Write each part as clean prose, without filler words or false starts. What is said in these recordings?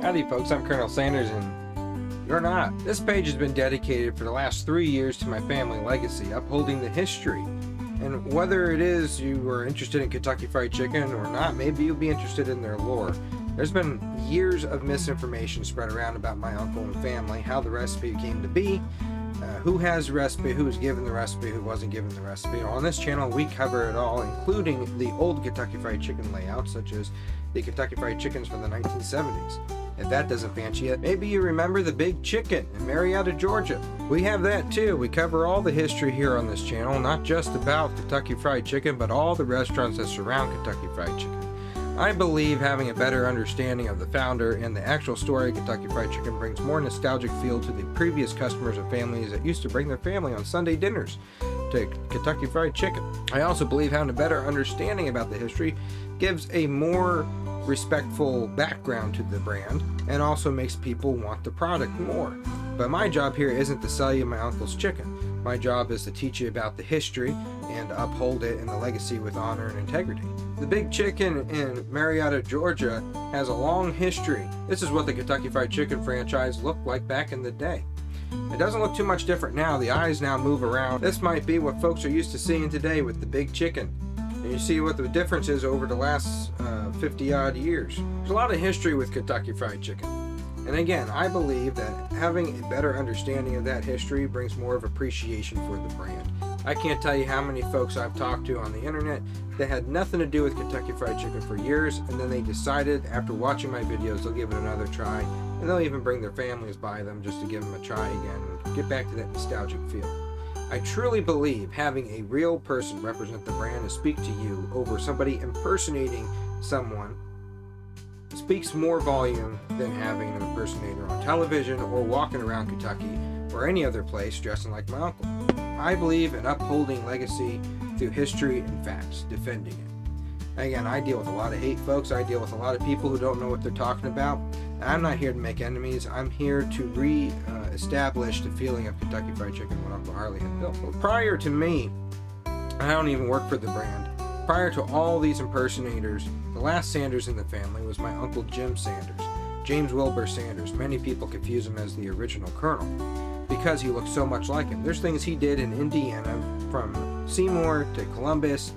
Howdy folks, I'm Colonel Sanders and you're not. This page has been dedicated for the last 3 years to my family legacy, upholding the history. And whether it is you are interested in Kentucky Fried Chicken or not, maybe you'll be interested in their lore. There's been years of misinformation spread around about my uncle and family, how the recipe came to be, who has the recipe, who was given the recipe, who wasn't given the recipe. On this channel, we cover it all, including the old Kentucky Fried Chicken layout, such as the Kentucky Fried Chickens from the 1970s. If that doesn't fancy you, maybe you remember the Big Chicken in Marietta, Georgia. We have that too. We cover all the history here on this channel, not just about Kentucky Fried Chicken, but all the restaurants that surround Kentucky Fried Chicken. I believe having a better understanding of the founder and the actual story of Kentucky Fried Chicken brings more nostalgic feel to the previous customers and families that used to bring their family on Sunday dinners to Kentucky Fried Chicken. I also believe having a better understanding about the history gives a more respectful background to the brand and also makes people want the product more. But my job here isn't to sell you my uncle's chicken. My job is to teach you about the history and uphold it and the legacy with honor and integrity. The Big Chicken in Marietta, Georgia has a long history. This is what the Kentucky Fried Chicken franchise looked like back in the day. It doesn't look too much different now. The eyes now move around. This might be what folks are used to seeing today with the Big Chicken. And you see what the difference is over the last 50 odd years. There's a lot of history with Kentucky Fried Chicken. And again, I believe that having a better understanding of that history brings more of appreciation for the brand. I can't tell you how many folks I've talked to on the internet that had nothing to do with Kentucky Fried Chicken for years, and then they decided after watching my videos they'll give it another try, and they'll even bring their families by them just to give them a try again and get back to that nostalgic feel. I truly believe having a real person represent the brand and speak to you over somebody impersonating someone speaks more volume than having an impersonator on television or walking around Kentucky or any other place dressing like my uncle. I believe in upholding legacy through history and facts, defending it. Again, I deal with a lot of hate folks. I deal with a lot of people who don't know what they're talking about. And I'm not here to make enemies. I'm here to re-establish the feeling of Kentucky Fried Chicken what Uncle Harley had built. Well, prior to me, I don't even work for the brand. Prior to all these impersonators, the last Sanders in the family was my Uncle Jim Sanders, James Wilbur Sanders. Many people confuse him as the original Colonel because he looks so much like him. There's things he did in Indiana, from Seymour to Columbus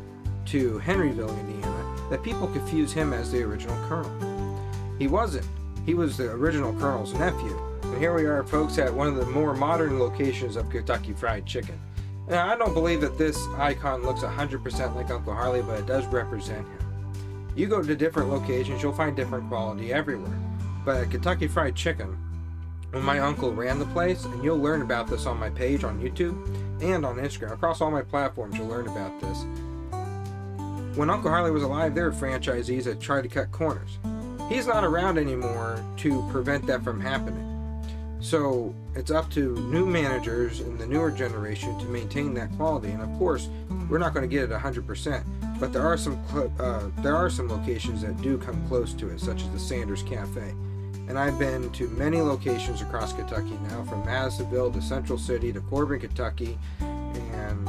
to Henryville, Indiana, that people confuse him as the original Colonel. He wasn't. He was the original Colonel's nephew. And here we are, folks, at one of the more modern locations of Kentucky Fried Chicken. Now, I don't believe that this icon looks 100% like Uncle Harley, but it does represent him. You go to different locations, you'll find different quality everywhere. But at Kentucky Fried Chicken, when my uncle ran the place, and you'll learn about this on my page on YouTube and on Instagram, across all my platforms you'll learn about this. When Uncle Harley was alive, there were franchisees that tried to cut corners. He's not around anymore to prevent that from happening. So it's up to new managers in the newer generation to maintain that quality. And of course, we're not going to get it 100%, but there are some locations that do come close to it, such as the Sanders Cafe. And I've been to many locations across Kentucky now, from Madisonville to Central City to Corbin, Kentucky, and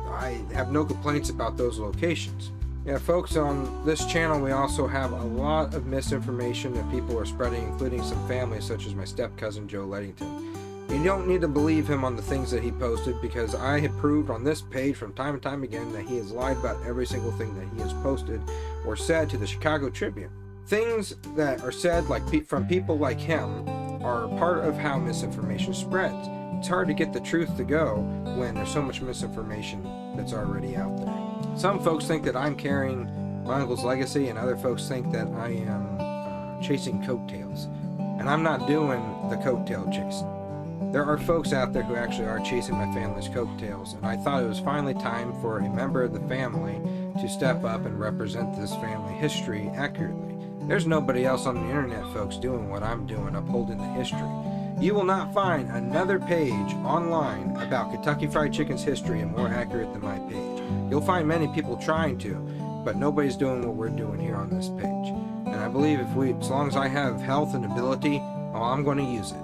I have no complaints about those locations. Yeah, folks, on this channel we also have a lot of misinformation that people are spreading, including some families such as my step-cousin Joe Leddington. You don't need to believe him on the things that he posted, because I have proved on this page from time and time again that he has lied about every single thing that he has posted or said to the Chicago Tribune. Things that are said from people like him are part of how misinformation spreads. It's hard to get the truth to go when there's so much misinformation that's already out there. Some folks think that I'm carrying my uncle's legacy, and other folks think that I am chasing coattails. And I'm not doing the coattail chasing. There are folks out there who actually are chasing my family's coattails, and I thought it was finally time for a member of the family to step up and represent this family history accurately. There's nobody else on the internet, folks, doing what I'm doing, upholding the history. You will not find another page online about Kentucky Fried Chicken's history and more accurate than my page. You'll find many people trying to, but nobody's doing what we're doing here on this page. And I believe as long as I have health and ability, well, I'm going to use it.